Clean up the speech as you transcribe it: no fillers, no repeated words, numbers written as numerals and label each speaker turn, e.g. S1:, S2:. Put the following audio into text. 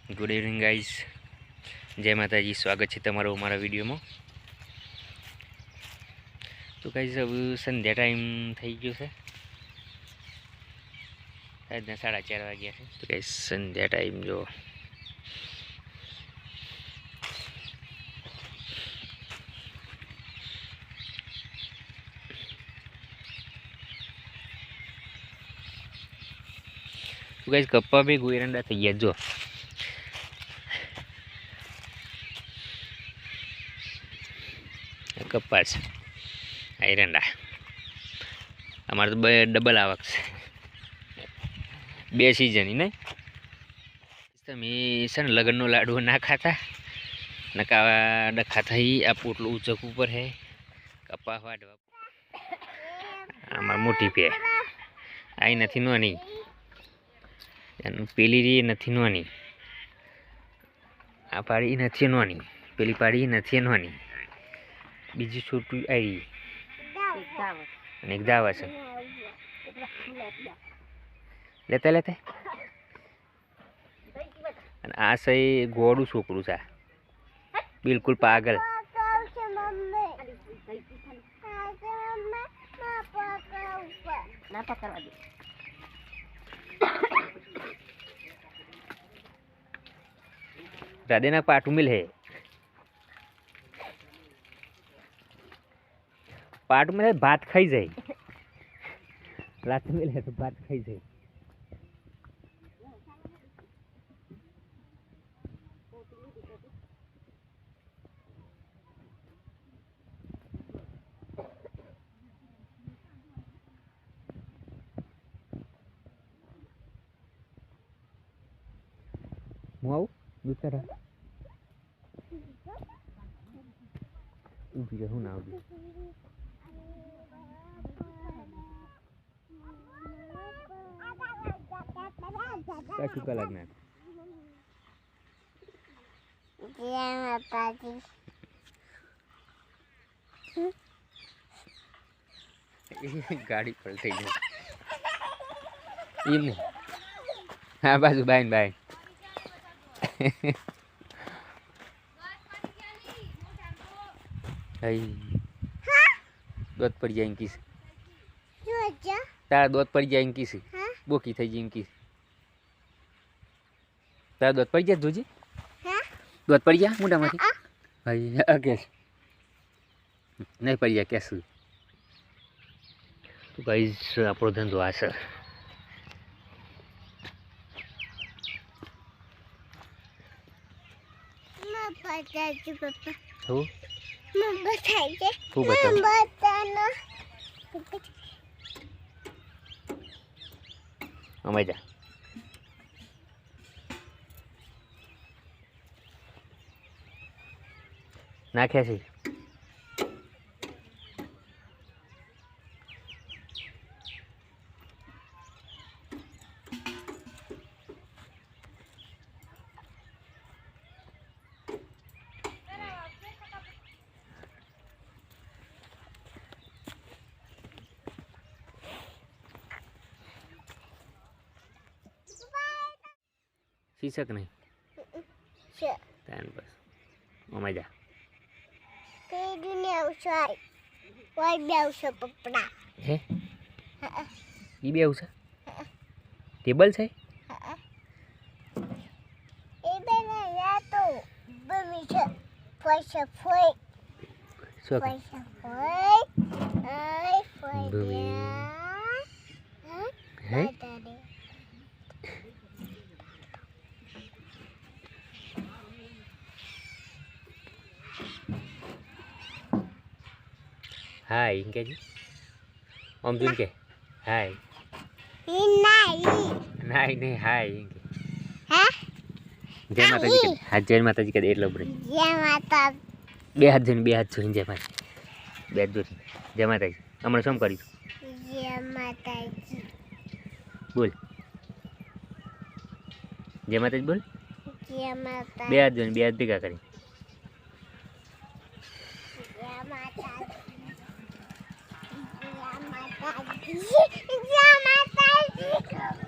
S1: Good evening guys, જય માતાજી. સ્વાગત છે તમારું અમારા વિડીયોમાં. તો ગાઈઝ હવે સંધ્યા ટાઈમ થઈ ગયો છે, આજના 4:30 વાગ્યા છે. તો ગાઈઝ સંધ્યા ટાઈમ જો તો ગાઈઝ કપ્પા બી ગોયરંડા થઈ ગયા જો. કપાસ એરંડા અમારે તો ડબલ આવક છે, 2 સિઝનની નહીં. તમે છે ને લગ્નનો લાડવો ના ખાતા નકા ડખા થઈ. આ પોટલું ઊંચક ઉપર હે કપા વાટવા. આમાં મોટી પે આઈ નથી નોની, એનું પેલી રી નથી નોની, આ પાડી નથી નોની, પેલી પાડી નથી નોની, બીજી છોટું આવી અને એક દાવા છે. લેતા લેતા અને આ સહી ગોળું છોકરું છે, બિલકુલ પાગલ. રાધેના પાટું મિલ હે, પાટ में भात खाई जाए, लात में तो भात खाई जाए. હું આવું દૂધ કાઢા ઊભી રહું ના આવડી. શું કા લાગના ગાડી પલટી ગઈ એમ ને. હા બાજુ બાઈન બાઈન દોત પડી જાય ઇંકી તારા દોત પડી જાય ઇંકી બોકી થઈ જાય ઇંકી તારા દોત પડી જાય જોજી દોત પડી જાય મોઢામાંથી. ભાઈ કેસ નહીં પડી જાય કેસ. તો ગાઈઝ આપણો ધંધો આ છે. મજા નાખ્યા છે. શીશક નહીં બસ મજા. હે ઈ બે આવશે ટેબલ છે. હાય ઇંકેજી ઓમ જોઈને કે હાય નાઈ નહીં હાય ઇંકે. જય માતાજી કે હા જય માતાજી કે એટલો બરે જય માતા બે હાથ જોઈને જય માતાજી બે હાથ જોઈને જય માતાજી. હમણાં શું કરીશું જય માતાજી બોલ જય માતાજી બોલ જય માતા બે હાથ જોઈને બે હાથ ભેગા કરી જય માતાજી. Jia Mataji.